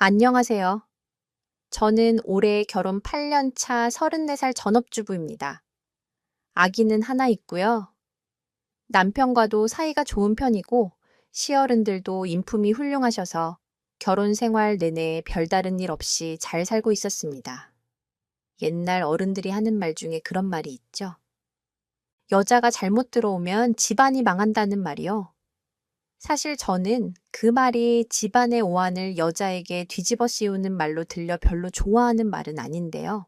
안녕하세요. 저는 올해 결혼 8년 차 34살 전업주부입니다. 아기는 하나 있고요. 남편과도 사이가 좋은 편이고 시어른들도 인품이 훌륭하셔서 결혼 생활 내내 별다른 일 없이 잘 살고 있었습니다. 옛날 어른들이 하는 말 중에 그런 말이 있죠. 여자가 잘못 들어오면 집안이 망한다는 말이요. 사실 저는 그 말이 집안의 오한을 여자에게 뒤집어 씌우는 말로 들려 별로 좋아하는 말은 아닌데요.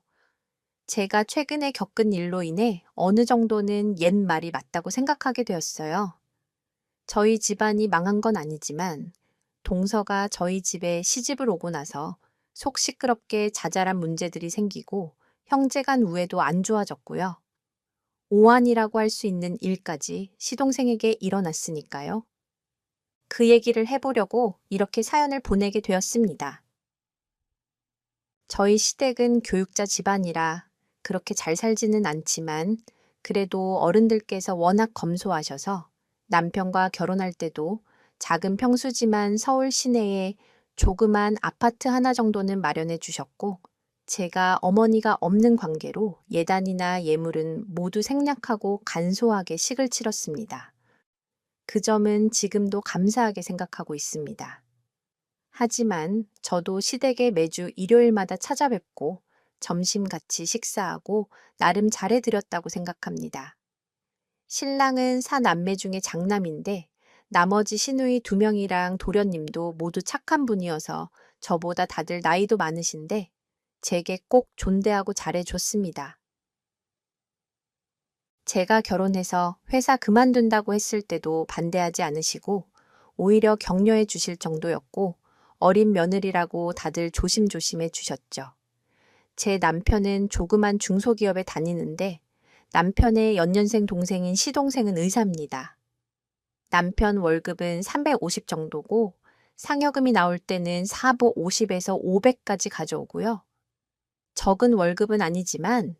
제가 최근에 겪은 일로 인해 어느 정도는 옛 말이 맞다고 생각하게 되었어요. 저희 집안이 망한 건 아니지만 동서가 저희 집에 시집을 오고 나서 속 시끄럽게 자잘한 문제들이 생기고 형제 간 우애도 안 좋아졌고요. 오한이라고 할 수 있는 일까지 시동생에게 일어났으니까요. 그 얘기를 해보려고 이렇게 사연을 보내게 되었습니다. 저희 시댁은 교육자 집안이라 그렇게 잘 살지는 않지만 그래도 어른들께서 워낙 검소하셔서 남편과 결혼할 때도 작은 평수지만 서울 시내에 조그만 아파트 하나 정도는 마련해 주셨고 제가 어머니가 없는 관계로 예단이나 예물은 모두 생략하고 간소하게 식을 치렀습니다. 그 점은 지금도 감사하게 생각하고 있습니다. 하지만 저도 시댁에 매주 일요일마다 찾아뵙고 점심 같이 식사하고 나름 잘해드렸다고 생각합니다. 신랑은 사남매 중에 장남인데 나머지 시누이 2명이랑 도련님도 모두 착한 분이어서 저보다 다들 나이도 많으신데 제게 꼭 존대하고 잘해줬습니다. 제가 결혼해서 회사 그만둔다고 했을 때도 반대하지 않으시고 오히려 격려해 주실 정도였고 어린 며느리라고 다들 조심조심해 주셨죠. 제 남편은 조그만 중소기업에 다니는데 남편의 연년생 동생인 시동생은 의사입니다. 남편 월급은 350 정도고 상여금이 나올 때는 사보 50에서 500까지 가져오고요. 적은 월급은 아니지만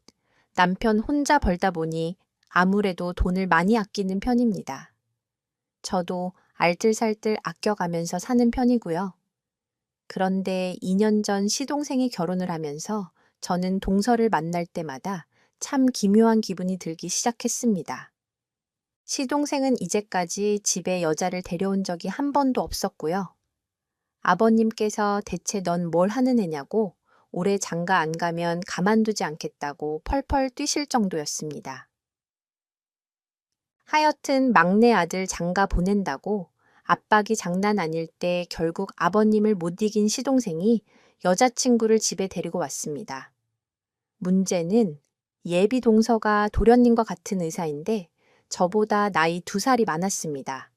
남편 혼자 벌다 보니 아무래도 돈을 많이 아끼는 편입니다. 저도 알뜰살뜰 아껴가면서 사는 편이고요. 그런데 2년 전 시동생이 결혼을 하면서 저는 동서를 만날 때마다 참 기묘한 기분이 들기 시작했습니다. 시동생은 이제까지 집에 여자를 데려온 적이 한 번도 없었고요. 아버님께서 대체 넌 뭘 하는 애냐고 올해 장가 안 가면 가만두지 않겠다고 펄펄 뛰실 정도였습니다. 하여튼 막내 아들 장가 보낸다고 압박이 장난 아닐 때 결국 아버님을 못 이긴 시동생이 여자친구를 집에 데리고 왔습니다. 문제는 예비 동서가 도련님과 같은 의사인데 저보다 나이 2살이 많았습니다.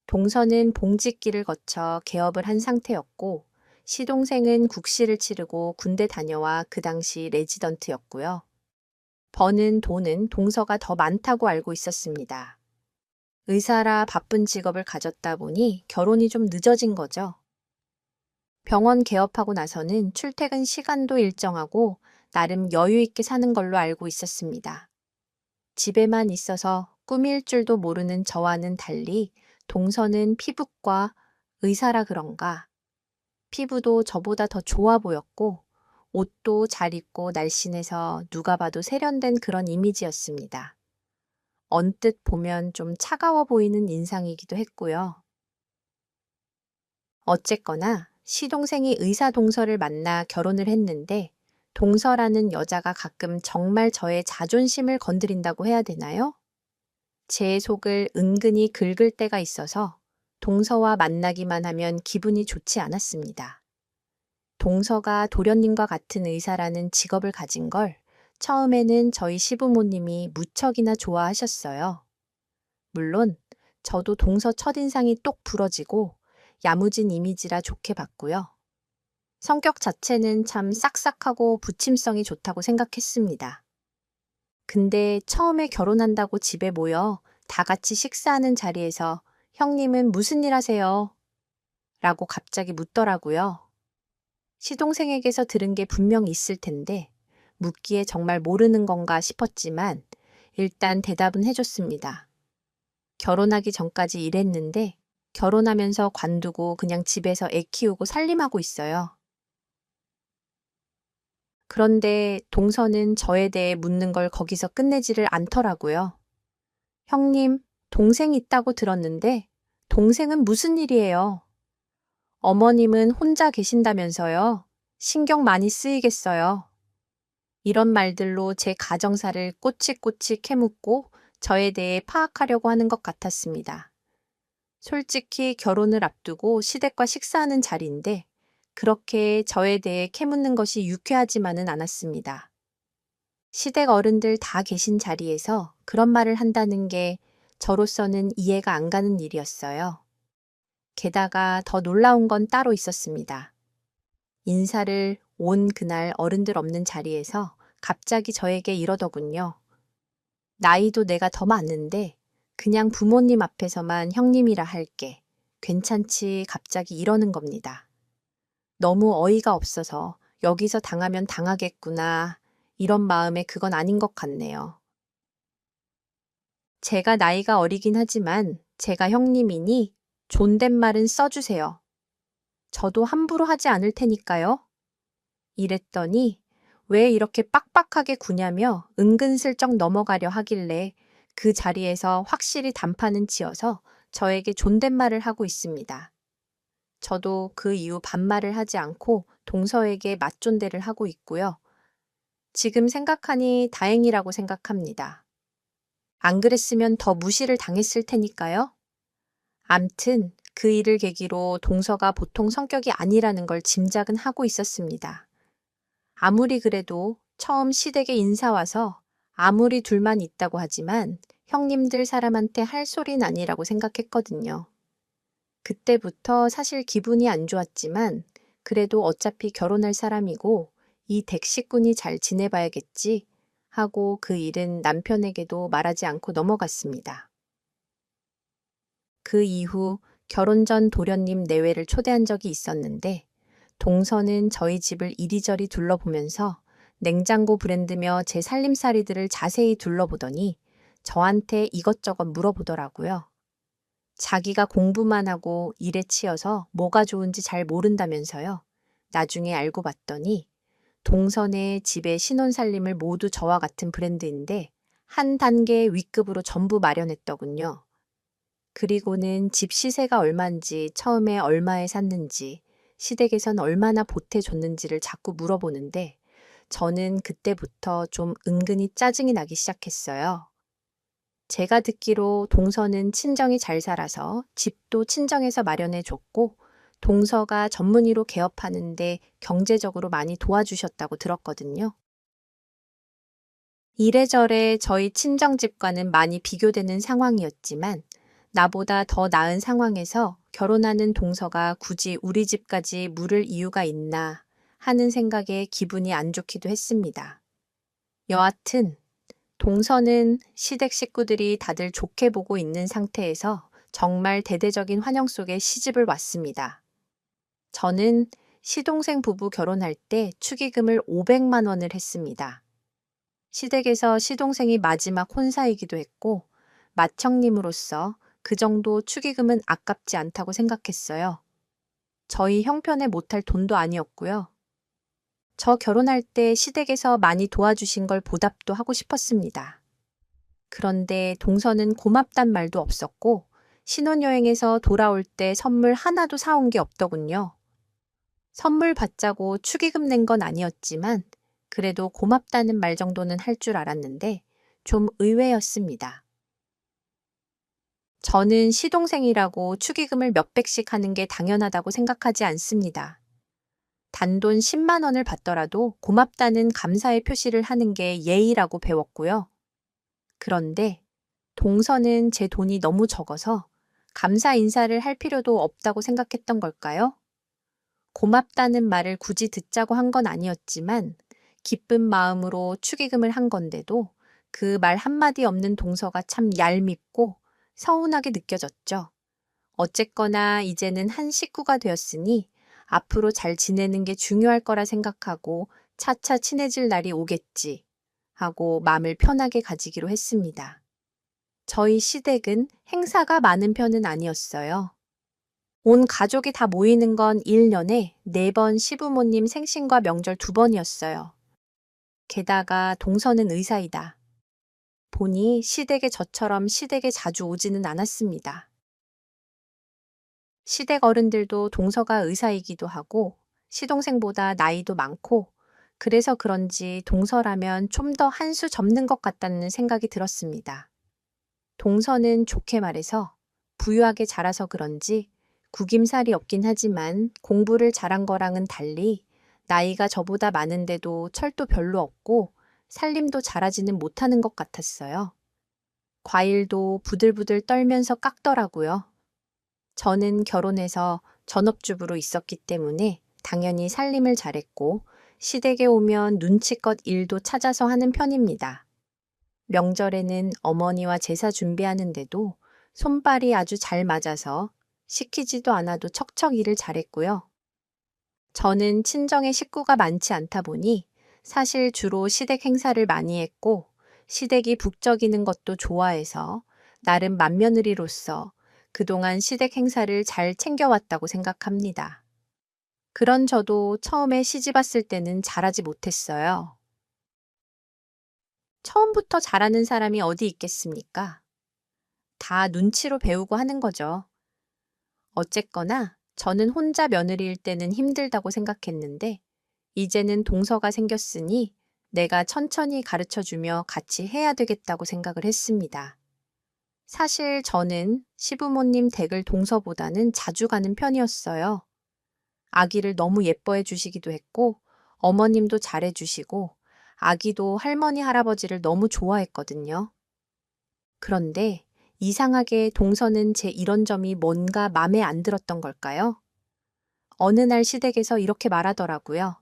동서는 봉직기를 거쳐 개업을 한 상태였고 시동생은 국시를 치르고 군대 다녀와 그 당시 레지던트였고요. 버는 돈은 동서가 더 많다고 알고 있었습니다. 의사라 바쁜 직업을 가졌다 보니 결혼이 좀 늦어진 거죠. 병원 개업하고 나서는 출퇴근 시간도 일정하고 나름 여유 있게 사는 걸로 알고 있었습니다. 집에만 있어서 꾸밀 줄도 모르는 저와는 달리 동서는 피부과 의사라 그런가 피부도 저보다 더 좋아 보였고 옷도 잘 입고 날씬해서 누가 봐도 세련된 그런 이미지였습니다. 언뜻 보면 좀 차가워 보이는 인상이기도 했고요. 어쨌거나 시동생이 의사 동서를 만나 결혼을 했는데 동서라는 여자가 가끔 정말 저의 자존심을 건드린다고 해야 되나요? 제 속을 은근히 긁을 때가 있어서 동서와 만나기만 하면 기분이 좋지 않았습니다. 동서가 도련님과 같은 의사라는 직업을 가진 걸 처음에는 저희 시부모님이 무척이나 좋아하셨어요. 물론 저도 동서 첫인상이 똑 부러지고 야무진 이미지라 좋게 봤고요. 성격 자체는 참 싹싹하고 부침성이 좋다고 생각했습니다. 근데 처음에 결혼한다고 집에 모여 다 같이 식사하는 자리에서 형님은 무슨 일 하세요? 라고 갑자기 묻더라고요. 시동생에게서 들은 게 분명 있을 텐데 묻기에 정말 모르는 건가 싶었지만 일단 대답은 해줬습니다. 결혼하기 전까지 일했는데 결혼하면서 관두고 그냥 집에서 애 키우고 살림하고 있어요. 그런데 동서는 저에 대해 묻는 걸 거기서 끝내지를 않더라고요. 형님, 동생 있다고 들었는데 동생은 무슨 일이에요? 어머님은 혼자 계신다면서요? 신경 많이 쓰이겠어요. 이런 말들로 제 가정사를 꼬치꼬치 캐묻고 저에 대해 파악하려고 하는 것 같았습니다. 솔직히 결혼을 앞두고 시댁과 식사하는 자리인데 그렇게 저에 대해 캐묻는 것이 유쾌하지만은 않았습니다. 시댁 어른들 다 계신 자리에서 그런 말을 한다는 게 저로서는 이해가 안 가는 일이었어요. 게다가 더 놀라운 건 따로 있었습니다. 인사를 온 그날 어른들 없는 자리에서 갑자기 저에게 이러더군요. 나이도 내가 더 많은데 그냥 부모님 앞에서만 형님이라 할게. 괜찮지? 갑자기 이러는 겁니다. 너무 어이가 없어서 여기서 당하면 당하겠구나. 이런 마음에 그건 아닌 것 같네요. 제가 나이가 어리긴 하지만 제가 형님이니 존댓말은 써주세요. 저도 함부로 하지 않을 테니까요. 이랬더니 왜 이렇게 빡빡하게 구냐며 은근슬쩍 넘어가려 하길래 그 자리에서 확실히 단판은 치어서 저에게 존댓말을 하고 있습니다. 저도 그 이후 반말을 하지 않고 동서에게 맞존대를 하고 있고요. 지금 생각하니 다행이라고 생각합니다. 안 그랬으면 더 무시를 당했을 테니까요. 암튼 그 일을 계기로 동서가 보통 성격이 아니라는 걸 짐작은 하고 있었습니다. 아무리 그래도 처음 시댁에 인사 와서 아무리 둘만 있다고 하지만 형님들 사람한테 할 소린 아니라고 생각했거든요. 그때부터 사실 기분이 안 좋았지만 그래도 어차피 결혼할 사람이고 이 댁식군이 잘 지내봐야겠지 하고 그 일은 남편에게도 말하지 않고 넘어갔습니다. 그 이후 결혼 전 도련님 내외를 초대한 적이 있었는데 동서는 저희 집을 이리저리 둘러보면서 냉장고 브랜드며 제 살림살이들을 자세히 둘러보더니 저한테 이것저것 물어보더라고요. 자기가 공부만 하고 일에 치여서 뭐가 좋은지 잘 모른다면서요. 나중에 알고 봤더니 동선의 집의 신혼살림을 모두 저와 같은 브랜드인데 한 단계 위급으로 전부 마련했더군요. 그리고는 집 시세가 얼마인지, 처음에 얼마에 샀는지, 시댁에선 얼마나 보태줬는지를 자꾸 물어보는데 저는 그때부터 좀 은근히 짜증이 나기 시작했어요. 제가 듣기로 동서는 친정이 잘 살아서 집도 친정에서 마련해 줬고 동서가 전문의로 개업하는데 경제적으로 많이 도와주셨다고 들었거든요. 이래저래 저희 친정집과는 많이 비교되는 상황이었지만 나보다 더 나은 상황에서 결혼하는 동서가 굳이 우리 집까지 물을 이유가 있나 하는 생각에 기분이 안 좋기도 했습니다. 여하튼 동서는 시댁 식구들이 다들 좋게 보고 있는 상태에서 정말 대대적인 환영 속에 시집을 왔습니다. 저는 시동생 부부 결혼할 때 축의금을 500만 원을 했습니다. 시댁에서 시동생이 마지막 혼사이기도 했고 맏형님으로서 그 정도 축의금은 아깝지 않다고 생각했어요. 저희 형편에 못할 돈도 아니었고요. 저 결혼할 때 시댁에서 많이 도와주신 걸 보답도 하고 싶었습니다. 그런데 동서는 고맙단 말도 없었고 신혼여행에서 돌아올 때 선물 하나도 사온 게 없더군요. 선물 받자고 축의금 낸 건 아니었지만 그래도 고맙다는 말 정도는 할 줄 알았는데 좀 의외였습니다. 저는 시동생이라고 축의금을 몇백씩 하는 게 당연하다고 생각하지 않습니다. 단돈 10만 원을 받더라도 고맙다는 감사의 표시를 하는 게 예의라고 배웠고요. 그런데 동서는 제 돈이 너무 적어서 감사 인사를 할 필요도 없다고 생각했던 걸까요? 고맙다는 말을 굳이 듣자고 한 건 아니었지만 기쁜 마음으로 축의금을 한 건데도 그 말 한마디 없는 동서가 참 얄밉고 서운하게 느껴졌죠. 어쨌거나 이제는 한 식구가 되었으니 앞으로 잘 지내는 게 중요할 거라 생각하고 차차 친해질 날이 오겠지 하고 마음을 편하게 가지기로 했습니다. 저희 시댁은 행사가 많은 편은 아니었어요. 온 가족이 다 모이는 건 1년에 4번 시부모님 생신과 명절 2번이었어요. 게다가 동서는 의사이다 보니 시댁에 저처럼 시댁에 자주 오지는 않았습니다. 시댁 어른들도 동서가 의사이기도 하고 시동생보다 나이도 많고 그래서 그런지 동서라면 좀 더 한 수 접는 것 같다는 생각이 들었습니다. 동서는 좋게 말해서 부유하게 자라서 그런지 구김살이 없긴 하지만 공부를 잘한 거랑은 달리 나이가 저보다 많은데도 철도 별로 없고 살림도 잘하지는 못하는 것 같았어요. 과일도 부들부들 떨면서 깎더라고요. 저는 결혼해서 전업주부로 있었기 때문에 당연히 살림을 잘했고 시댁에 오면 눈치껏 일도 찾아서 하는 편입니다. 명절에는 어머니와 제사 준비하는데도 손발이 아주 잘 맞아서 시키지도 않아도 척척 일을 잘했고요. 저는 친정에 식구가 많지 않다 보니 사실 주로 시댁 행사를 많이 했고 시댁이 북적이는 것도 좋아해서 나름 맏며느리로서 그동안 시댁 행사를 잘 챙겨왔다고 생각합니다. 그런 저도 처음에 시집 왔을 때는 잘하지 못했어요. 처음부터 잘하는 사람이 어디 있겠습니까? 다 눈치로 배우고 하는 거죠. 어쨌거나 저는 혼자 며느리일 때는 힘들다고 생각했는데 이제는 동서가 생겼으니 내가 천천히 가르쳐주며 같이 해야 되겠다고 생각을 했습니다. 사실 저는 시부모님 댁을 동서보다는 자주 가는 편이었어요. 아기를 너무 예뻐해 주시기도 했고 어머님도 잘해 주시고 아기도 할머니 할아버지를 너무 좋아했거든요. 그런데 이상하게 동서는 제 이런 점이 뭔가 맘에 안 들었던 걸까요? 어느 날 시댁에서 이렇게 말하더라고요.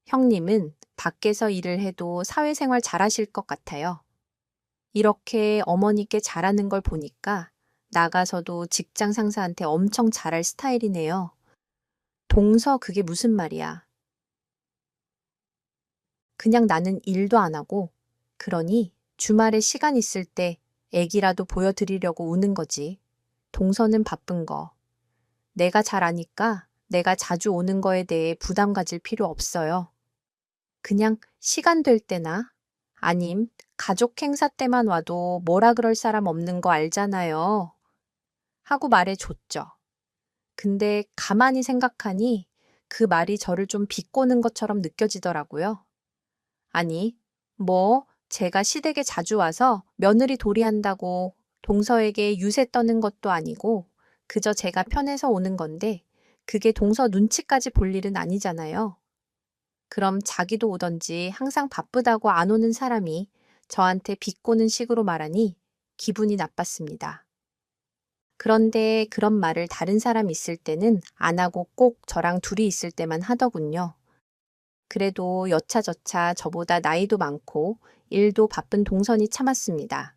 형님은 밖에서 일을 해도 사회생활 잘하실 것 같아요. 이렇게 어머니께 잘하는 걸 보니까 나가서도 직장 상사한테 엄청 잘할 스타일이네요. 동서 그게 무슨 말이야. 그냥 나는 일도 안 하고 그러니 주말에 시간 있을 때 애기라도 보여드리려고 우는 거지. 동서는 바쁜 거. 내가 잘 아니까 내가 자주 오는 거에 대해 부담 가질 필요 없어요. 그냥 시간 될 때나 아님 가족 행사 때만 와도 뭐라 그럴 사람 없는 거 알잖아요. 하고 말해줬죠. 근데 가만히 생각하니 그 말이 저를 좀 비꼬는 것처럼 느껴지더라고요. 아니, 뭐 제가 시댁에 자주 와서 며느리 도리한다고 동서에게 유세 떠는 것도 아니고 그저 제가 편해서 오는 건데 그게 동서 눈치까지 볼 일은 아니잖아요. 그럼 자기도 오던지 항상 바쁘다고 안 오는 사람이 저한테 비꼬는 식으로 말하니 기분이 나빴습니다. 그런데 그런 말을 다른 사람 있을 때는 안 하고 꼭 저랑 둘이 있을 때만 하더군요. 그래도 여차저차 저보다 나이도 많고 일도 바쁜 동선이 참았습니다.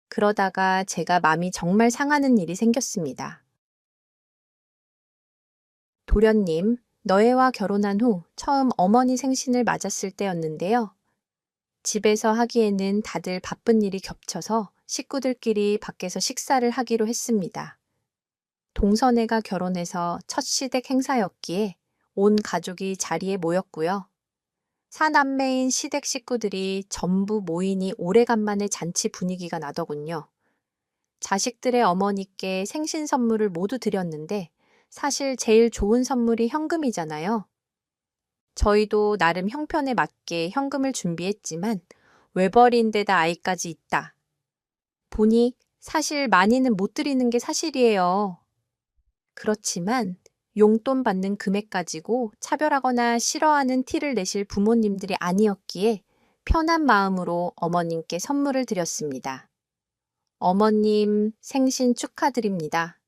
그러다가 제가 마음이 정말 상하는 일이 생겼습니다. 도련님, 너애와 결혼한 후 처음 어머니 생신을 맞았을 때였는데요. 집에서 하기에는 다들 바쁜 일이 겹쳐서 식구들끼리 밖에서 식사를 하기로 했습니다. 동서네가 결혼해서 첫 시댁 행사였기에 온 가족이 자리에 모였고요. 사남매인 시댁 식구들이 전부 모이니 오래간만에 잔치 분위기가 나더군요. 자식들의 어머니께 생신 선물을 모두 드렸는데 사실 제일 좋은 선물이 현금이잖아요. 저희도 나름 형편에 맞게 현금을 준비했지만 외벌이인 데다 아이까지 있다. 보니 사실 많이는 못 드리는 게 사실이에요. 그렇지만 용돈 받는 금액 가지고 차별하거나 싫어하는 티를 내실 부모님들이 아니었기에 편한 마음으로 어머님께 선물을 드렸습니다. 어머님 생신 축하드립니다.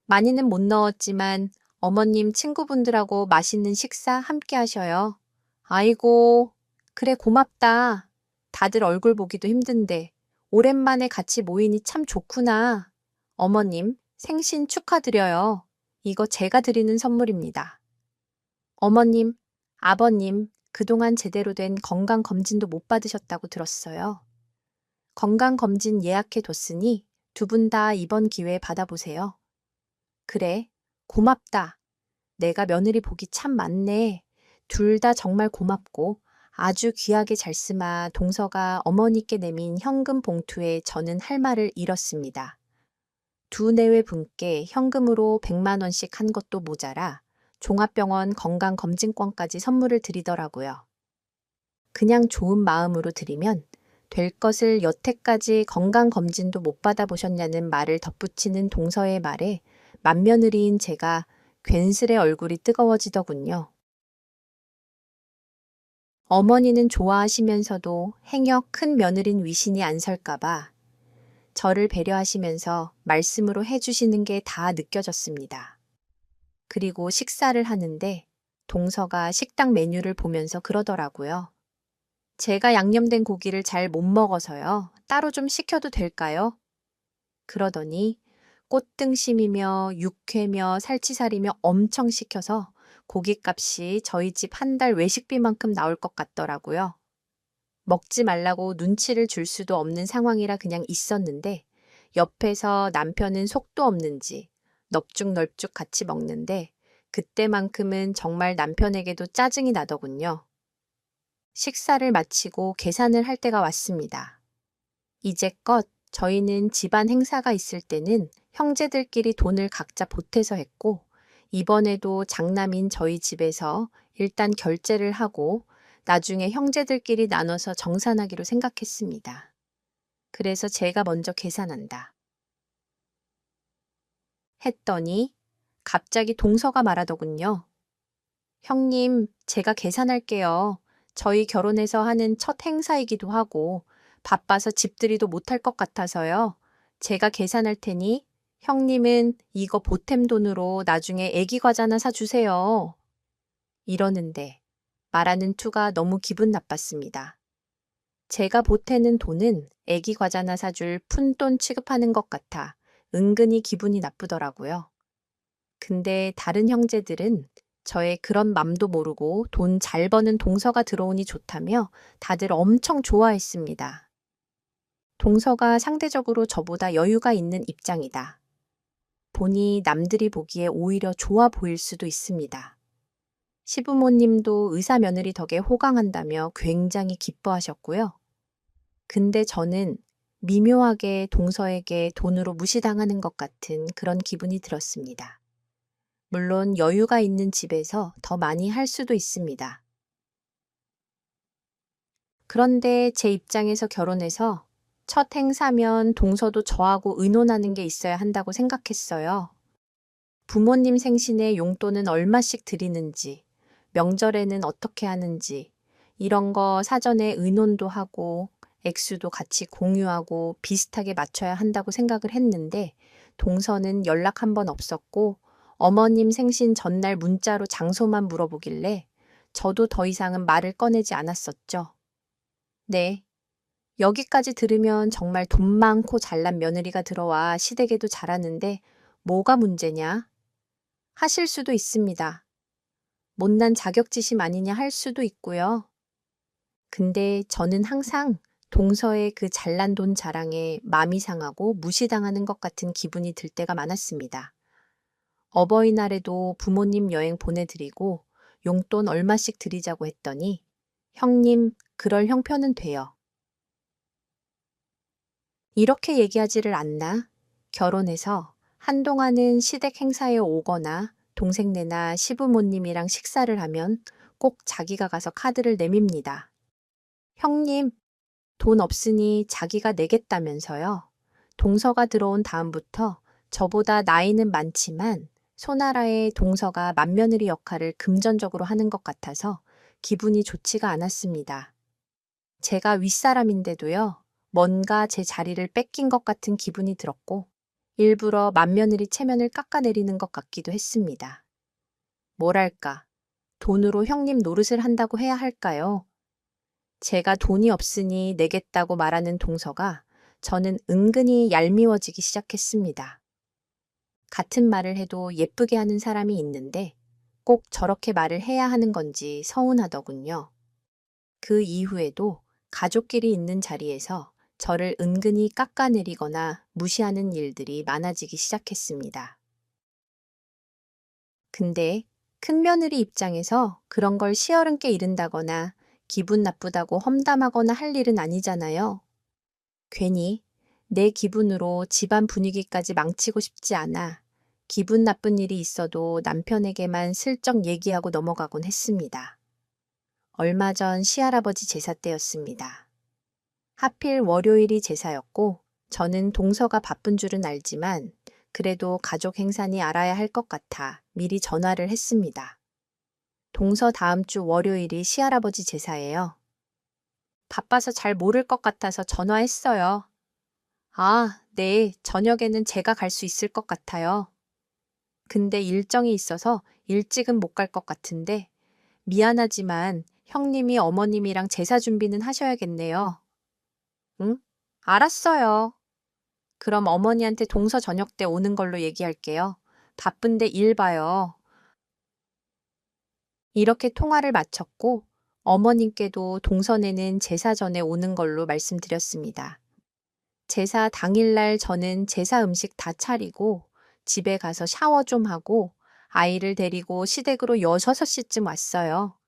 많이는 못 넣었지만 어머님 친구분들하고 맛있는 식사 함께 하셔요. 아이고, 그래 고맙다. 다들 얼굴 보기도 힘든데 오랜만에 같이 모이니 참 좋구나. 어머님 생신 축하드려요. 이거 제가 드리는 선물입니다. 어머님, 아버님, 그동안 제대로 된 건강검진도 못 받으셨다고 들었어요. 건강검진 예약해 뒀으니 두 분 다 이번 기회에 받아보세요. 그래, 고맙다. 내가 며느리 복이 참 많네. 둘 다 정말 고맙고 아주 귀하게 잘 쓰마 동서가 어머니께 내민 현금 봉투에 저는 할 말을 잃었습니다. 두 내외 분께 현금으로 100만 원씩 한 것도 모자라 종합병원 건강검진권까지 선물을 드리더라고요. 그냥 좋은 마음으로 드리면 될 것을 여태까지 건강검진도 못 받아보셨냐는 말을 덧붙이는 동서의 말에 맏며느리인 제가 괜스레 얼굴이 뜨거워지더군요. 어머니는 좋아하시면서도 행여 큰 며느린 위신이 안 설까봐 저를 배려하시면서 말씀으로 해주시는 게 다 느껴졌습니다. 그리고 식사를 하는데 동서가 식당 메뉴를 보면서 그러더라고요. 제가 양념된 고기를 잘 못 먹어서요. 따로 좀 시켜도 될까요? 그러더니 꽃등심이며 육회며 살치살이며 엄청 시켜서 고깃값이 저희 집 한 달 외식비만큼 나올 것 같더라고요. 먹지 말라고 눈치를 줄 수도 없는 상황이라 그냥 있었는데 옆에서 남편은 속도 없는지 넙죽넓죽 같이 먹는데 그때만큼은 정말 남편에게도 짜증이 나더군요. 식사를 마치고 계산을 할 때가 왔습니다. 이제껏 저희는 집안 행사가 있을 때는 형제들끼리 돈을 각자 보태서 했고 이번에도 장남인 저희 집에서 일단 결제를 하고 나중에 형제들끼리 나눠서 정산하기로 생각했습니다. 그래서 제가 먼저 계산한다. 했더니 갑자기 동서가 말하더군요. 형님, 제가 계산할게요. 저희 결혼해서 하는 첫 행사이기도 하고 바빠서 집들이도 못할 것 같아서요. 제가 계산할 테니 형님은 이거 보탬 돈으로 나중에 애기 과자나 사주세요. 이러는데 말하는 투가 너무 기분 나빴습니다. 제가 보태는 돈은 애기 과자나 사줄 푼돈 취급하는 것 같아 은근히 기분이 나쁘더라고요. 근데 다른 형제들은 저의 그런 맘도 모르고 돈 잘 버는 동서가 들어오니 좋다며 다들 엄청 좋아했습니다. 동서가 상대적으로 저보다 여유가 있는 입장이다. 보니 남들이 보기에 오히려 좋아 보일 수도 있습니다. 시부모님도 의사 며느리 덕에 호강한다며 굉장히 기뻐하셨고요. 근데 저는 미묘하게 동서에게 돈으로 무시당하는 것 같은 그런 기분이 들었습니다. 물론 여유가 있는 집에서 더 많이 할 수도 있습니다. 그런데 제 입장에서 결혼해서 첫 행사면 동서도 저하고 의논하는 게 있어야 한다고 생각했어요. 부모님 생신에 용돈은 얼마씩 드리는지, 명절에는 어떻게 하는지, 이런 거 사전에 의논도 하고, 액수도 같이 공유하고 비슷하게 맞춰야 한다고 생각을 했는데, 동서는 연락 한 번 없었고, 어머님 생신 전날 문자로 장소만 물어보길래, 저도 더 이상은 말을 꺼내지 않았었죠. 네. 여기까지 들으면 정말 돈 많고 잘난 며느리가 들어와 시댁에도 잘하는데, 뭐가 문제냐? 하실 수도 있습니다. 못난 자격지심 아니냐 할 수도 있고요. 근데 저는 항상 동서의 그 잘난 돈 자랑에 마음이 상하고 무시당하는 것 같은 기분이 들 때가 많았습니다. 어버이날에도 부모님 여행 보내드리고 용돈 얼마씩 드리자고 했더니 형님, 그럴 형편은 돼요. 이렇게 얘기하지를 않나? 결혼해서 한동안은 시댁 행사에 오거나 동생네나 시부모님이랑 식사를 하면 꼭 자기가 가서 카드를 내밉니다. 형님, 돈 없으니 자기가 내겠다면서요. 동서가 들어온 다음부터 저보다 나이는 많지만 소나라의 동서가 맏며느리 역할을 금전적으로 하는 것 같아서 기분이 좋지가 않았습니다. 제가 윗사람인데도요, 뭔가 제 자리를 뺏긴 것 같은 기분이 들었고, 일부러 맏며느리 체면을 깎아내리는 것 같기도 했습니다. 뭐랄까, 돈으로 형님 노릇을 한다고 해야 할까요? 제가 돈이 없으니 내겠다고 말하는 동서가 저는 은근히 얄미워지기 시작했습니다. 같은 말을 해도 예쁘게 하는 사람이 있는데 꼭 저렇게 말을 해야 하는 건지 서운하더군요. 그 이후에도 가족끼리 있는 자리에서 저를 은근히 깎아내리거나 무시하는 일들이 많아지기 시작했습니다. 근데 큰며느리 입장에서 그런 걸 시어른께 이른다거나 기분 나쁘다고 험담하거나 할 일은 아니잖아요. 괜히 내 기분으로 집안 분위기까지 망치고 싶지 않아 기분 나쁜 일이 있어도 남편에게만 슬쩍 얘기하고 넘어가곤 했습니다. 얼마 전 시할아버지 제사 때였습니다. 하필 월요일이 제사였고 저는 동서가 바쁜 줄은 알지만 그래도 가족 행사니 알아야 할 것 같아 미리 전화를 했습니다. 동서 다음 주 월요일이 시할아버지 제사예요. 바빠서 잘 모를 것 같아서 전화했어요. 아, 네, 저녁에는 제가 갈 수 있을 것 같아요. 근데 일정이 있어서 일찍은 못 갈 것 같은데 미안하지만 형님이 어머님이랑 제사 준비는 하셔야겠네요. 응? 알았어요. 그럼 어머니한테 동서 저녁 때 오는 걸로 얘기할게요. 바쁜데 일 봐요. 이렇게 통화를 마쳤고 어머님께도 동선에는 제사 전에 오는 걸로 말씀드렸습니다. 제사 당일날 저는 제사 음식 다 차리고 집에 가서 샤워 좀 하고 아이를 데리고 시댁으로 6, 6시쯤 왔어요.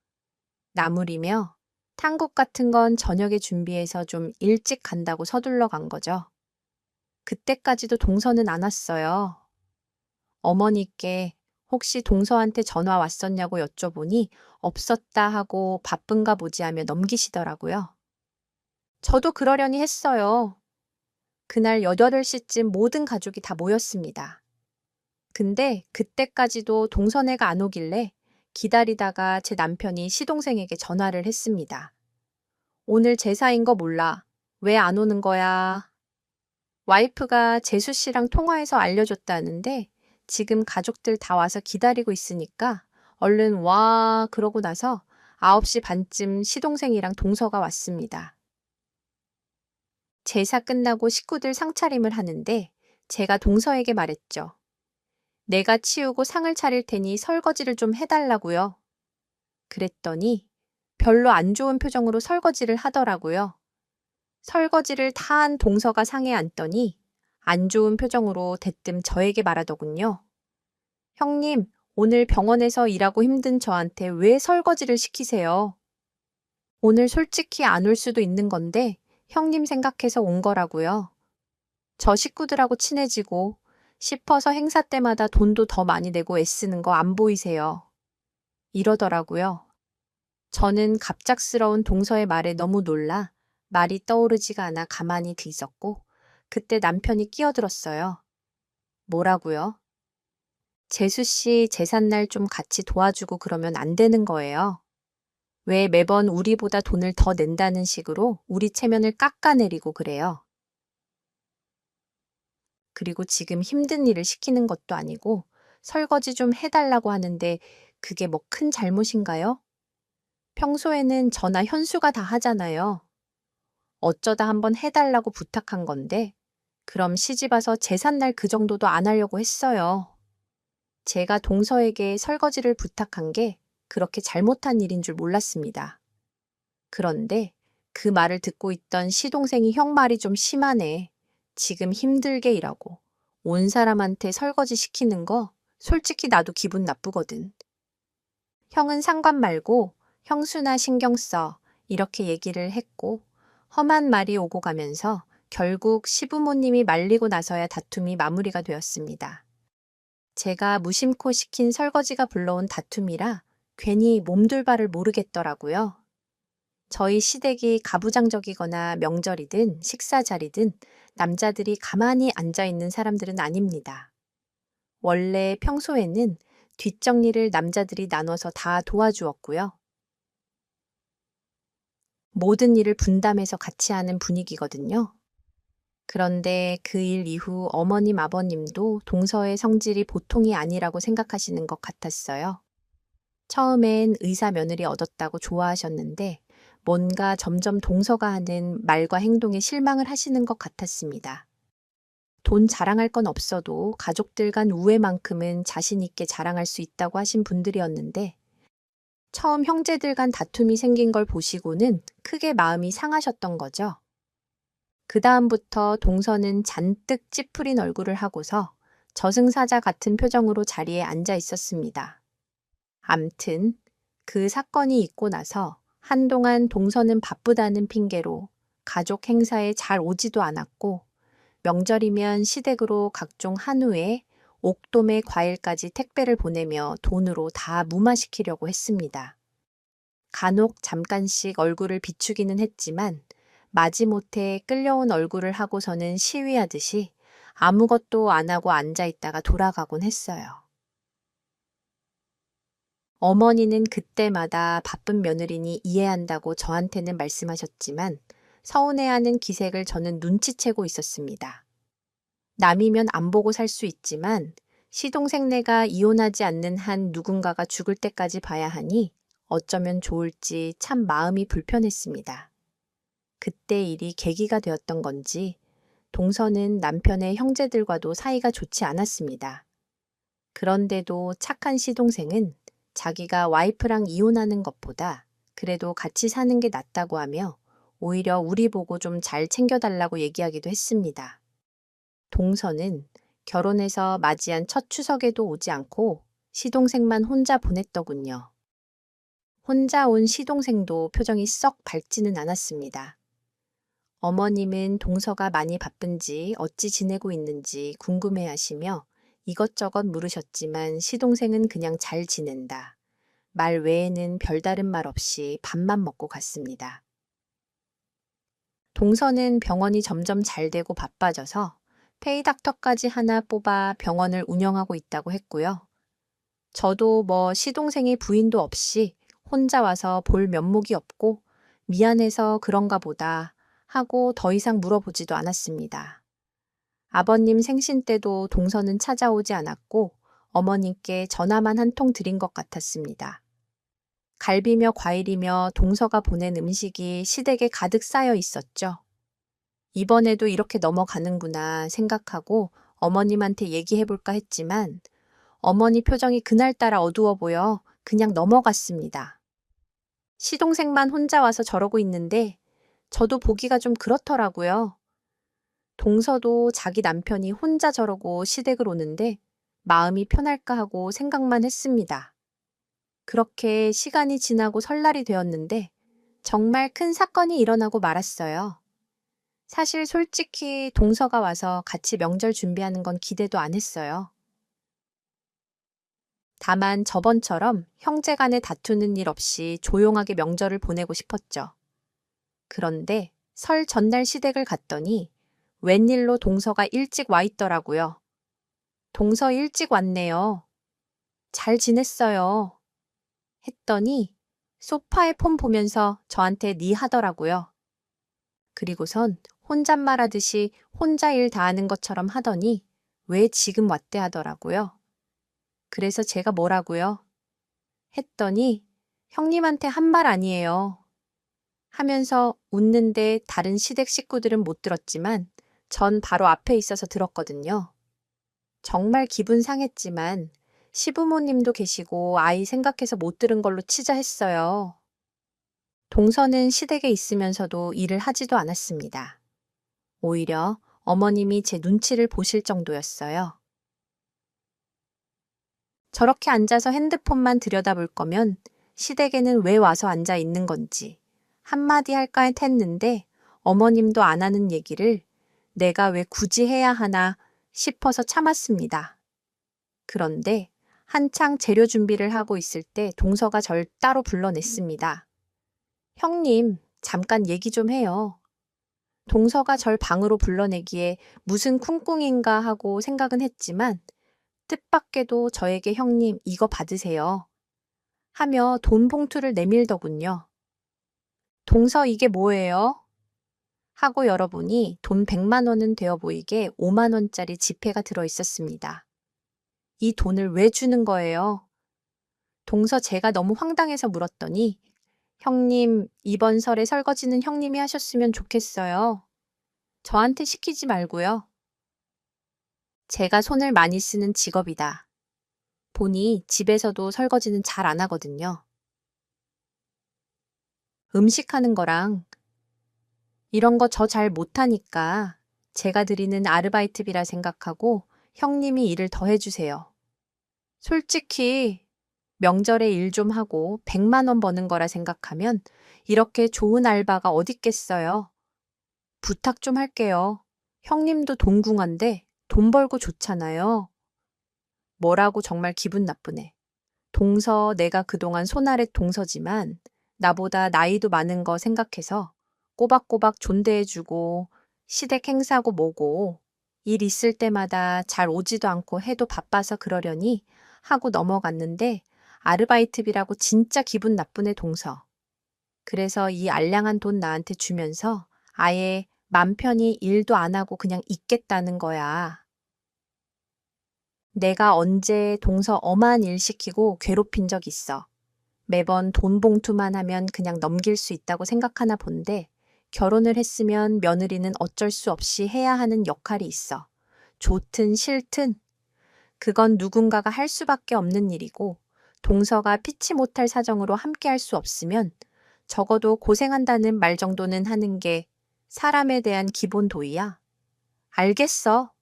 나물이며 탕국 같은 건 저녁에 준비해서 좀 일찍 간다고 서둘러 간 거죠. 그때까지도 동서는 안 왔어요. 어머니께 혹시 동서한테 전화 왔었냐고 여쭤보니 없었다 하고 바쁜가 보지 하며 넘기시더라고요. 저도 그러려니 했어요. 그날 8시쯤 모든 가족이 다 모였습니다. 근데 그때까지도 동서네가 안 오길래 기다리다가 제 남편이 시동생에게 전화를 했습니다. 오늘 제사인 거 몰라. 왜 안 오는 거야? 와이프가 재수 씨랑 통화해서 알려줬다는데 지금 가족들 다 와서 기다리고 있으니까 얼른 와 그러고 나서 9시 반쯤 시동생이랑 동서가 왔습니다. 제사 끝나고 식구들 상차림을 하는데 제가 동서에게 말했죠. 내가 치우고 상을 차릴 테니 설거지를 좀 해달라고요. 그랬더니 별로 안 좋은 표정으로 설거지를 하더라고요. 설거지를 다 한 동서가 상에 앉더니 안 좋은 표정으로 대뜸 저에게 말하더군요. 형님, 오늘 병원에서 일하고 힘든 저한테 왜 설거지를 시키세요? 오늘 솔직히 안 올 수도 있는 건데 형님 생각해서 온 거라고요. 저 식구들하고 친해지고 싶어서 행사 때마다 돈도 더 많이 내고 애쓰는 거 안 보이세요? 이러더라고요. 저는 갑작스러운 동서의 말에 너무 놀라 말이 떠오르지가 않아 가만히 있었고 그때 남편이 끼어들었어요. 뭐라고요? 재수 씨 제삿날 좀 같이 도와주고 그러면 안 되는 거예요. 왜 매번 우리보다 돈을 더 낸다는 식으로 우리 체면을 깎아내리고 그래요. 그리고 지금 힘든 일을 시키는 것도 아니고 설거지 좀 해달라고 하는데 그게 뭐 큰 잘못인가요? 평소에는 저나 현수가 다 하잖아요. 어쩌다 한번 해달라고 부탁한 건데 그럼 시집와서 제삿날 그 정도도 안 하려고 했어요. 제가 동서에게 설거지를 부탁한 게 그렇게 잘못한 일인 줄 몰랐습니다. 그런데 그 말을 듣고 있던 시동생이 형 말이 좀 심하네. 지금 힘들게 일하고 온 사람한테 설거지 시키는 거 솔직히 나도 기분 나쁘거든. 형은 상관 말고 형수나 신경 써 이렇게 얘기를 했고 험한 말이 오고 가면서 결국 시부모님이 말리고 나서야 다툼이 마무리가 되었습니다. 제가 무심코 시킨 설거지가 불러온 다툼이라 괜히 몸둘 바를 모르겠더라고요. 저희 시댁이 가부장적이거나 명절이든 식사 자리든 남자들이 가만히 앉아있는 사람들은 아닙니다. 원래 평소에는 뒷정리를 남자들이 나눠서 다 도와주었고요. 모든 일을 분담해서 같이 하는 분위기거든요. 그런데 그 일 이후 어머님, 아버님도 동서의 성질이 보통이 아니라고 생각하시는 것 같았어요. 처음엔 의사 며느리 얻었다고 좋아하셨는데 뭔가 점점 동서가 하는 말과 행동에 실망을 하시는 것 같았습니다. 돈 자랑할 건 없어도 가족들 간 우애만큼은 자신 있게 자랑할 수 있다고 하신 분들이었는데 처음 형제들 간 다툼이 생긴 걸 보시고는 크게 마음이 상하셨던 거죠. 그 다음부터 동서는 잔뜩 찌푸린 얼굴을 하고서 저승사자 같은 표정으로 자리에 앉아 있었습니다. 암튼 그 사건이 있고 나서 한동안 동서는 바쁘다는 핑계로 가족 행사에 잘 오지도 않았고 명절이면 시댁으로 각종 한우에 옥돔에 과일까지 택배를 보내며 돈으로 다 무마시키려고 했습니다. 간혹 잠깐씩 얼굴을 비추기는 했지만 마지못해 끌려온 얼굴을 하고서는 시위하듯이 아무것도 안 하고 앉아있다가 돌아가곤 했어요. 어머니는 그때마다 바쁜 며느리니 이해한다고 저한테는 말씀하셨지만 서운해하는 기색을 저는 눈치채고 있었습니다. 남이면 안 보고 살 수 있지만 시동생네가 이혼하지 않는 한 누군가가 죽을 때까지 봐야 하니 어쩌면 좋을지 참 마음이 불편했습니다. 그때 일이 계기가 되었던 건지 동서는 남편의 형제들과도 사이가 좋지 않았습니다. 그런데도 착한 시동생은 자기가 와이프랑 이혼하는 것보다 그래도 같이 사는 게 낫다고 하며 오히려 우리 보고 좀 잘 챙겨달라고 얘기하기도 했습니다. 동서는 결혼해서 맞이한 첫 추석에도 오지 않고 시동생만 혼자 보냈더군요. 혼자 온 시동생도 표정이 썩 밝지는 않았습니다. 어머님은 동서가 많이 바쁜지 어찌 지내고 있는지 궁금해 하시며 이것저것 물으셨지만 시동생은 그냥 잘 지낸다. 말 외에는 별다른 말 없이 밥만 먹고 갔습니다. 동서는 병원이 점점 잘 되고 바빠져서 페이닥터까지 하나 뽑아 병원을 운영하고 있다고 했고요. 저도 뭐 시동생이 부인도 없이 혼자 와서 볼 면목이 없고 미안해서 그런가 보다 하고 더 이상 물어보지도 않았습니다. 아버님 생신 때도 동서는 찾아오지 않았고 어머님께 전화만 한 통 드린 것 같았습니다. 갈비며 과일이며 동서가 보낸 음식이 시댁에 가득 쌓여 있었죠. 이번에도 이렇게 넘어가는구나 생각하고 어머님한테 얘기해볼까 했지만 어머니 표정이 그날따라 어두워 보여 그냥 넘어갔습니다. 시동생만 혼자 와서 저러고 있는데 저도 보기가 좀 그렇더라고요. 동서도 자기 남편이 혼자 저러고 시댁을 오는데 마음이 편할까 하고 생각만 했습니다. 그렇게 시간이 지나고 설날이 되었는데 정말 큰 사건이 일어나고 말았어요. 사실 솔직히 동서가 와서 같이 명절 준비하는 건 기대도 안 했어요. 다만 저번처럼 형제간에 다투는 일 없이 조용하게 명절을 보내고 싶었죠. 그런데 설 전날 시댁을 갔더니 웬일로 동서가 일찍 와 있더라고요. 동서 일찍 왔네요. 잘 지냈어요. 했더니 소파에 폰 보면서 저한테 니 하더라고요. 그리고선 혼잣말하듯이 혼자 일 다 하는 것처럼 하더니 왜 지금 왔대 하더라고요. 그래서 제가 뭐라고요? 했더니 형님한테 한 말 아니에요. 하면서 웃는데 다른 시댁 식구들은 못 들었지만 전 바로 앞에 있어서 들었거든요. 정말 기분 상했지만 시부모님도 계시고 아이 생각해서 못 들은 걸로 치자 했어요. 동서는 시댁에 있으면서도 일을 하지도 않았습니다. 오히려 어머님이 제 눈치를 보실 정도였어요. 저렇게 앉아서 핸드폰만 들여다볼 거면 시댁에는 왜 와서 앉아 있는 건지 한마디 할까 했는데 어머님도 안 하는 얘기를 내가 왜 굳이 해야 하나 싶어서 참았습니다. 그런데 한창 재료 준비를 하고 있을 때 동서가 절 따로 불러냈습니다. 형님, 잠깐 얘기 좀 해요. 동서가 절 방으로 불러내기에 무슨 쿵꿍인가 하고 생각은 했지만 뜻밖에도 저에게 형님 이거 받으세요. 하며 돈 봉투를 내밀더군요. 동서 이게 뭐예요? 하고 열어보니 돈 100만 원은 되어 보이게 5만 원짜리 지폐가 들어 있었습니다. 이 돈을 왜 주는 거예요? 동서 제가 너무 황당해서 물었더니 형님, 이번 설에 설거지는 형님이 하셨으면 좋겠어요. 저한테 시키지 말고요. 제가 손을 많이 쓰는 직업이다. 보니 집에서도 설거지는 잘 안 하거든요. 음식하는 거랑 이런 거 저 잘 못하니까 제가 드리는 아르바이트비라 생각하고 형님이 일을 더 해주세요. 솔직히 명절에 일 좀 하고 100만 원 버는 거라 생각하면 이렇게 좋은 알바가 어딨겠어요. 부탁 좀 할게요. 형님도 동궁한데 돈 벌고 좋잖아요. 뭐라고 정말 기분 나쁘네. 동서 내가 그동안 손아래 동서지만 나보다 나이도 많은 거 생각해서 꼬박꼬박 존대해주고 시댁 행사고 뭐고 일 있을 때마다 잘 오지도 않고 해도 바빠서 그러려니 하고 넘어갔는데 아르바이트비라고 진짜 기분 나쁘네 동서. 그래서 이 알량한 돈 나한테 주면서 아예 맘 편히 일도 안 하고 그냥 있겠다는 거야. 내가 언제 동서 엄한 일 시키고 괴롭힌 적 있어. 매번 돈 봉투만 하면 그냥 넘길 수 있다고 생각하나 본데 결혼을 했으면 며느리는 어쩔 수 없이 해야 하는 역할이 있어. 좋든 싫든 그건 누군가가 할 수밖에 없는 일이고 동서가 피치 못할 사정으로 함께 할 수 없으면 적어도 고생한다는 말 정도는 하는 게 사람에 대한 기본 도의야. 알겠어.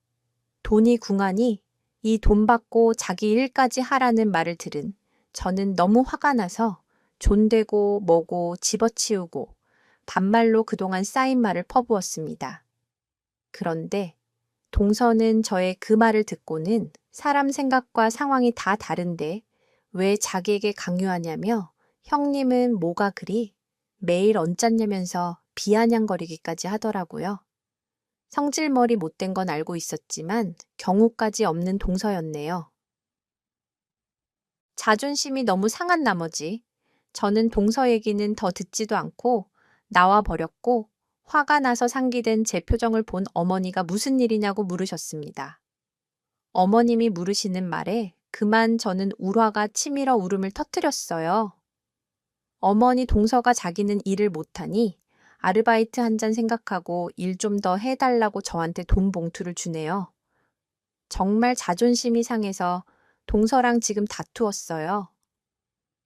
돈이 궁하니 이 돈 받고 자기 일까지 하라는 말을 들은 저는 너무 화가 나서 존대고 뭐고 집어치우고 반말로 그동안 쌓인 말을 퍼부었습니다. 그런데 동서는 저의 그 말을 듣고는 사람 생각과 상황이 다 다른데 왜 자기에게 강요하냐며 형님은 뭐가 그리 매일 언짢냐면서 비아냥거리기까지 하더라고요. 성질머리 못된 건 알고 있었지만 경우까지 없는 동서였네요. 자존심이 너무 상한 나머지 저는 동서 얘기는 더 듣지도 않고 나와 버렸고 화가 나서 상기된 제 표정을 본 어머니가 무슨 일이냐고 물으셨습니다. 어머님이 물으시는 말에 그만 저는 울화가 치밀어 울음을 터뜨렸어요. 어머니 동서가 자기는 일을 못하니 아르바이트 한 잔 생각하고 일 좀 더 해달라고 저한테 돈 봉투를 주네요. 정말 자존심이 상해서 동서랑 지금 다투었어요.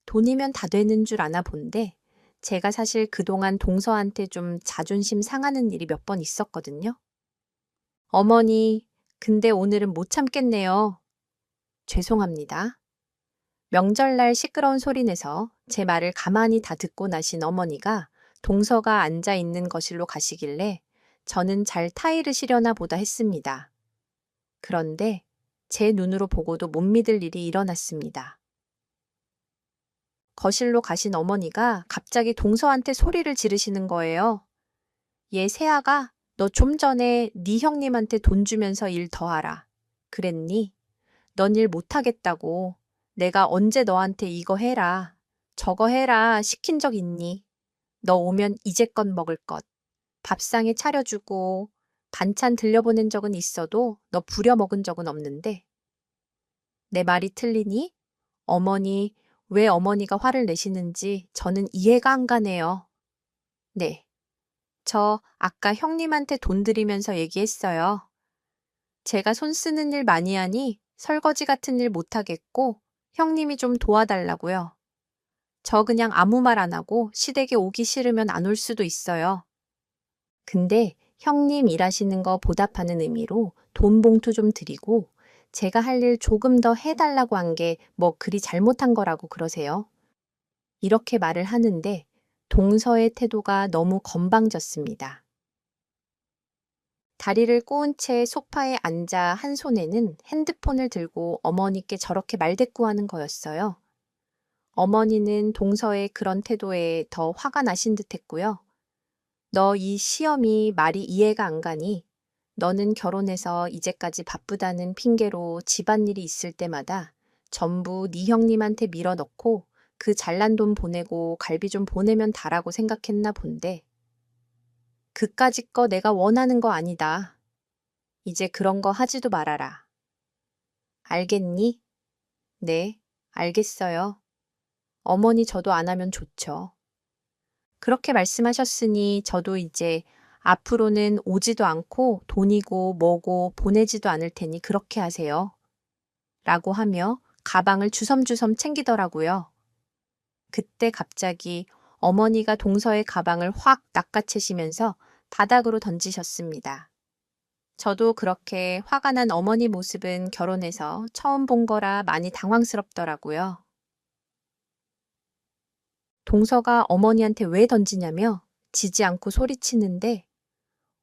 돈이면 다 되는 줄 아나 본데 제가 사실 그동안 동서한테 좀 자존심 상하는 일이 몇 번 있었거든요. 어머니, 근데 오늘은 못 참겠네요. 죄송합니다. 명절날 시끄러운 소리 내서 제 말을 가만히 다 듣고 나신 어머니가 동서가 앉아 있는 거실로 가시길래 저는 잘 타이를 시려나 보다 했습니다. 그런데 제 눈으로 보고도 못 믿을 일이 일어났습니다. 거실로 가신 어머니가 갑자기 동서한테 소리를 지르시는 거예요. 얘 새아가 너 좀 전에 네 형님한테 돈 주면서 일 더 하라. 그랬니? 넌 일 못하겠다고. 내가 언제 너한테 이거 해라. 저거 해라 시킨 적 있니? 너 오면 이제껏 먹을 것. 밥상에 차려주고 반찬 들려보낸 적은 있어도 너 부려먹은 적은 없는데. 내 말이 틀리니? 어머니, 왜 어머니가 화를 내시는지 저는 이해가 안 가네요. 네. 저 아까 형님한테 돈 드리면서 얘기했어요. 제가 손 쓰는 일 많이 하니 설거지 같은 일 못하겠고 형님이 좀 도와달라고요. 저 그냥 아무 말 안 하고 시댁에 오기 싫으면 안 올 수도 있어요. 근데 형님 일하시는 거 보답하는 의미로 돈 봉투 좀 드리고 제가 할 일 조금 더 해달라고 한 게 뭐 그리 잘못한 거라고 그러세요? 이렇게 말을 하는데 동서의 태도가 너무 건방졌습니다. 다리를 꼬은 채 소파에 앉아 한 손에는 핸드폰을 들고 어머니께 저렇게 말대꾸하는 거였어요. 어머니는 동서의 그런 태도에 더 화가 나신 듯 했고요. 너 이 시험이 말이 이해가 안 가니? 너는 결혼해서 이제까지 바쁘다는 핑계로 집안일이 있을 때마다 전부 네 형님한테 밀어넣고 그 잘난 돈 보내고 갈비 좀 보내면 다라고 생각했나 본데. 그까짓 거 내가 원하는 거 아니다. 이제 그런 거 하지도 말아라. 알겠니? 네, 알겠어요. 어머니 저도 안 하면 좋죠. 그렇게 말씀하셨으니 저도 이제 앞으로는 오지도 않고 돈이고 뭐고 보내지도 않을 테니 그렇게 하세요. 라고 하며 가방을 주섬주섬 챙기더라고요. 그때 갑자기 어머니가 동서의 가방을 확 낚아채시면서 바닥으로 던지셨습니다. 저도 그렇게 화가 난 어머니 모습은 결혼해서 처음 본 거라 많이 당황스럽더라고요. 동서가 어머니한테 왜 던지냐며 지지 않고 소리치는데,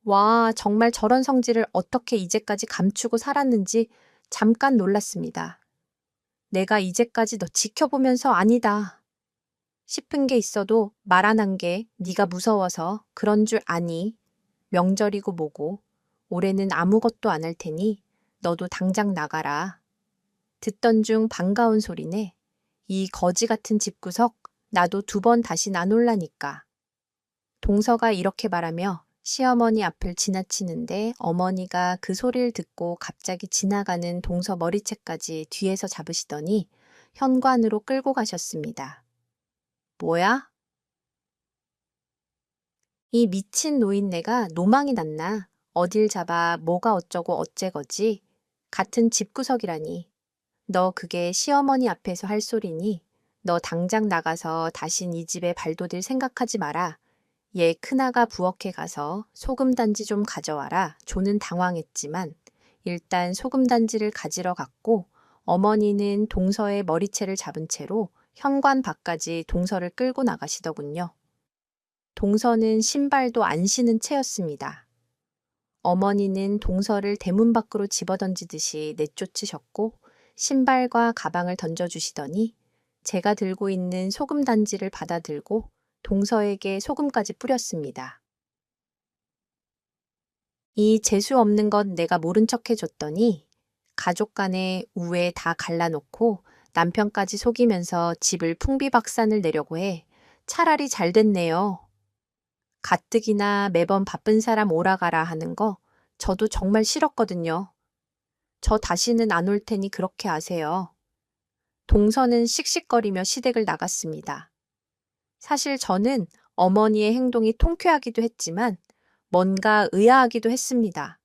와, 정말 저런 성질을 어떻게 이제까지 감추고 살았는지 잠깐 놀랐습니다. 내가 이제까지 너 지켜보면서 아니다 싶은 게 있어도 말 안 한 게 네가 무서워서 그런 줄 아니. 명절이고 뭐고 올해는 아무것도 안 할 테니 너도 당장 나가라. 듣던 중 반가운 소리네. 이 거지 같은 집구석 나도 2번 다신 안 올라니까. 동서가 이렇게 말하며 시어머니 앞을 지나치는데 어머니가 그 소리를 듣고 갑자기 지나가는 동서 머리채까지 뒤에서 잡으시더니 현관으로 끌고 가셨습니다. 뭐야? 이 미친 노인네가 노망이 났나? 어딜 잡아 뭐가 어쩌고 어째거지? 같은 집구석이라니. 너 그게 시어머니 앞에서 할 소리니? 너 당장 나가서 다신 이 집에 발돋일 생각하지 마라. 얘 큰아가 부엌에 가서 소금단지 좀 가져와라. 조는 당황했지만 일단 소금단지를 가지러 갔고 어머니는 동서의 머리채를 잡은 채로 현관 밖까지 동서를 끌고 나가시더군요. 동서는 신발도 안 신은 채였습니다. 어머니는 동서를 대문 밖으로 집어던지듯이 내쫓으셨고 신발과 가방을 던져주시더니 제가 들고 있는 소금단지를 받아들고 동서에게 소금까지 뿌렸습니다. 이 재수 없는 건 내가 모른 척 해줬더니 가족 간에 우애 다 갈라놓고 남편까지 속이면서 집을 풍비박산을 내려고 해. 차라리 잘 됐네요. 가뜩이나 매번 바쁜 사람 오라가라 하는 거 저도 정말 싫었거든요. 저 다시는 안 올 테니 그렇게 아세요. 동서는 씩씩거리며 시댁을 나갔습니다. 사실 저는 어머니의 행동이 통쾌하기도 했지만 뭔가 의아하기도 했습니다.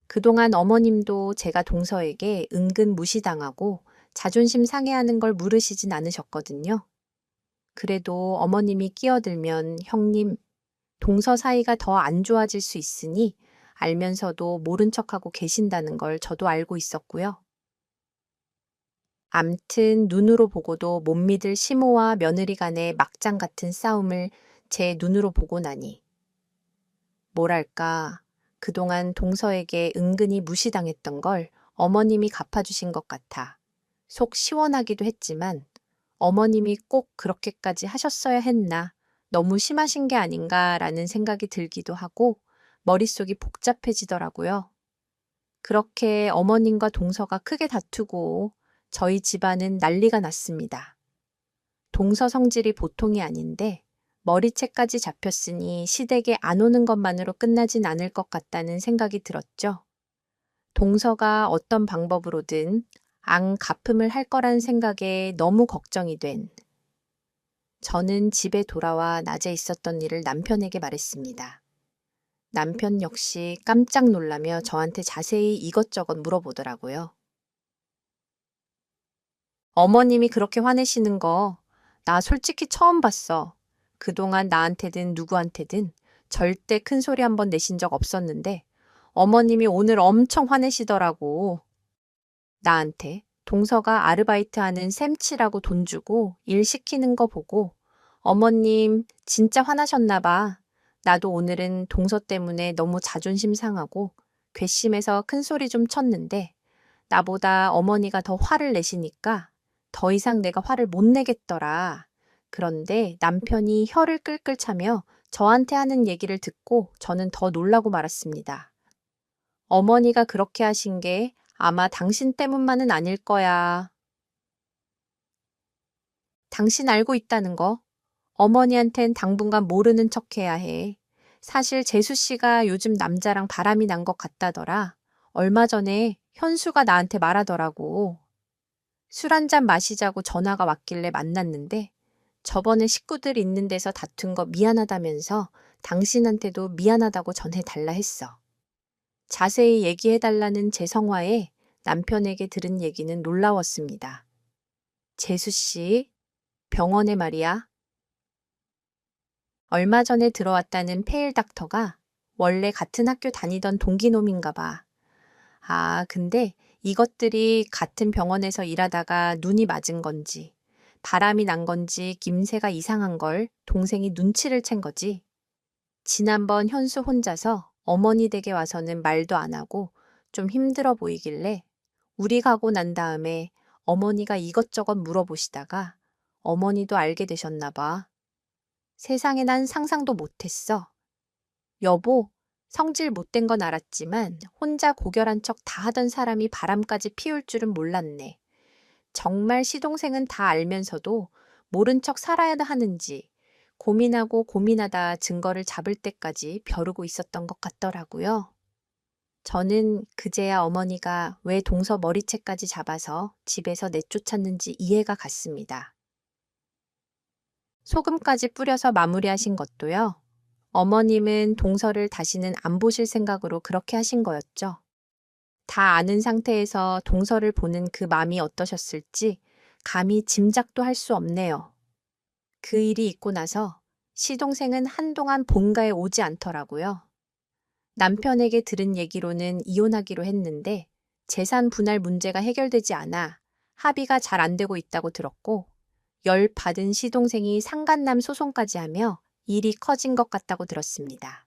그동안 어머님도 제가 동서에게 은근 무시당하고 자존심 상해하는 걸 물으시진 않으셨거든요. 그래도 어머님이 끼어들면 형님, 동서 사이가 더 안 좋아질 수 있으니 알면서도 모른 척하고 계신다는 걸 저도 알고 있었고요. 암튼 눈으로 보고도 못 믿을 시모와 며느리 간의 막장 같은 싸움을 제 눈으로 보고 나니 뭐랄까 그동안 동서에게 은근히 무시당했던 걸 어머님이 갚아주신 것 같아 속 시원하기도 했지만 어머님이 꼭 그렇게까지 하셨어야 했나 너무 심하신 게 아닌가라는 생각이 들기도 하고 머릿속이 복잡해지더라고요. 그렇게 어머님과 동서가 크게 다투고 저희 집안은 난리가 났습니다. 동서 성질이 보통이 아닌데 머리채까지 잡혔으니 시댁에 안 오는 것만으로 끝나진 않을 것 같다는 생각이 들었죠. 동서가 어떤 방법으로든 앙 갚음을 할 거란 생각에 너무 걱정이 된 저는 집에 돌아와 낮에 있었던 일을 남편에게 말했습니다. 남편 역시 깜짝 놀라며 저한테 자세히 이것저것 물어보더라고요. 어머님이 그렇게 화내시는 거 나 솔직히 처음 봤어. 그동안 나한테든 누구한테든 절대 큰 소리 한번 내신 적 없었는데 어머님이 오늘 엄청 화내시더라고. 나한테 동서가 아르바이트 하는 샘치라고 돈 주고 일 시키는 거 보고 어머님 진짜 화나셨나 봐. 나도 오늘은 동서 때문에 너무 자존심 상하고 괘씸해서 큰 소리 좀 쳤는데 나보다 어머니가 더 화를 내시니까 더 이상 내가 화를 못 내겠더라. 그런데 남편이 혀를 끌끌 차며 저한테 하는 얘기를 듣고 저는 더 놀라고 말았습니다. 어머니가 그렇게 하신 게 아마 당신 때문만은 아닐 거야. 당신 알고 있다는 거? 어머니한텐 당분간 모르는 척 해야 해. 사실 재수 씨가 요즘 남자랑 바람이 난 것 같다더라. 얼마 전에 현수가 나한테 말하더라고. 술 한잔 마시자고 전화가 왔길래 만났는데 저번에 식구들 있는 데서 다툰 거 미안하다면서 당신한테도 미안하다고 전해달라 했어. 자세히 얘기해달라는 제 성화에 남편에게 들은 얘기는 놀라웠습니다. 재수 씨, 병원에 말이야. 얼마 전에 들어왔다는 페일 닥터가 원래 같은 학교 다니던 동기놈인가 봐. 아, 근데 이것들이 같은 병원에서 일하다가 눈이 맞은 건지, 바람이 난 건지 김새가 이상한 걸 동생이 눈치를 챈 거지. 지난번 현수 혼자서 어머니 댁에 와서는 말도 안 하고 좀 힘들어 보이길래 우리 가고 난 다음에 어머니가 이것저것 물어보시다가 어머니도 알게 되셨나 봐. 세상에 난 상상도 못했어. 여보, 성질 못된 건 알았지만 혼자 고결한 척 다 하던 사람이 바람까지 피울 줄은 몰랐네. 정말 시동생은 다 알면서도 모른 척 살아야 하는지 고민하고 고민하다 증거를 잡을 때까지 벼르고 있었던 것 같더라고요. 저는 그제야 어머니가 왜 동서 머리채까지 잡아서 집에서 내쫓았는지 이해가 갔습니다. 소금까지 뿌려서 마무리하신 것도요. 어머님은 동서를 다시는 안 보실 생각으로 그렇게 하신 거였죠. 다 아는 상태에서 동서를 보는 그 마음이 어떠셨을지 감히 짐작도 할 수 없네요. 그 일이 있고 나서 시동생은 한동안 본가에 오지 않더라고요. 남편에게 들은 얘기로는 이혼하기로 했는데 재산 분할 문제가 해결되지 않아 합의가 잘 안 되고 있다고 들었고 열 받은 시동생이 상간남 소송까지 하며 일이 커진 것 같다고 들었습니다.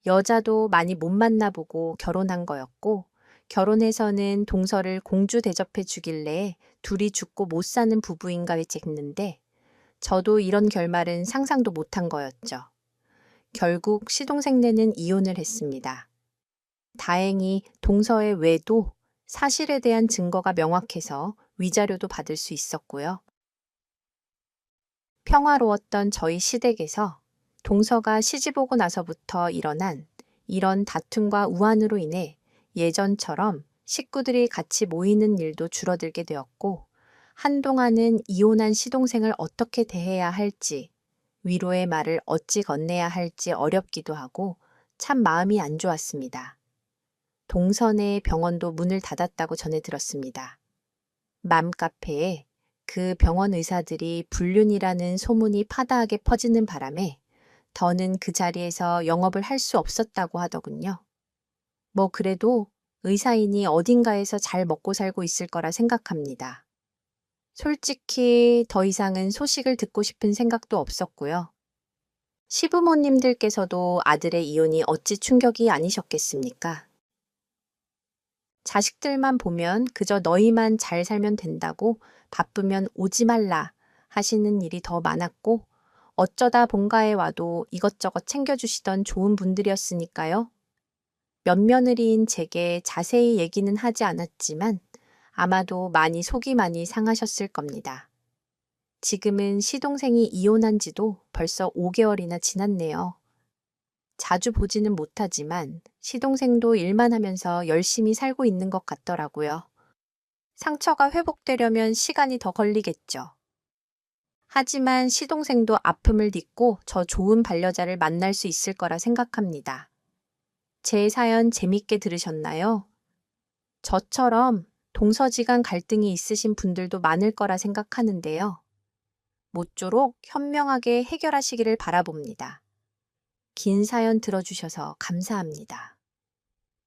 여자도 많이 못 만나보고 결혼한 거였고 결혼해서는 동서를 공주 대접해 주길래 둘이 죽고 못 사는 부부인가 했는데 저도 이런 결말은 상상도 못한 거였죠. 결국 시동생네는 이혼을 했습니다. 다행히 동서의 외도 사실에 대한 증거가 명확해서 위자료도 받을 수 있었고요. 평화로웠던 저희 시댁에서 동서가 시집 오고 나서부터 일어난 이런 다툼과 우환으로 인해 예전처럼 식구들이 같이 모이는 일도 줄어들게 되었고 한동안은 이혼한 시동생을 어떻게 대해야 할지 위로의 말을 어찌 건네야 할지 어렵기도 하고 참 마음이 안 좋았습니다. 동선의 병원도 문을 닫았다고 전해 들었습니다. 맘카페에 그 병원 의사들이 불륜이라는 소문이 파다하게 퍼지는 바람에 더는 그 자리에서 영업을 할 수 없었다고 하더군요. 뭐 그래도 의사인이 어딘가에서 잘 먹고 살고 있을 거라 생각합니다. 솔직히 더 이상은 소식을 듣고 싶은 생각도 없었고요. 시부모님들께서도 아들의 이혼이 어찌 충격이 아니셨겠습니까? 자식들만 보면 그저 너희만 잘 살면 된다고 바쁘면 오지 말라 하시는 일이 더 많았고 어쩌다 본가에 와도 이것저것 챙겨주시던 좋은 분들이었으니까요. 맏며느리인 제게 자세히 얘기는 하지 않았지만 아마도 많이 속이 많이 상하셨을 겁니다. 지금은 시동생이 이혼한 지도 벌써 5개월이나 지났네요. 자주 보지는 못하지만 시동생도 일만 하면서 열심히 살고 있는 것 같더라고요. 상처가 회복되려면 시간이 더 걸리겠죠. 하지만 시동생도 아픔을 딛고 저 좋은 반려자를 만날 수 있을 거라 생각합니다. 제 사연 재밌게 들으셨나요? 저처럼 동서지간 갈등이 있으신 분들도 많을 거라 생각하는데요. 모쪼록 현명하게 해결하시기를 바라봅니다. 긴 사연 들어주셔서 감사합니다.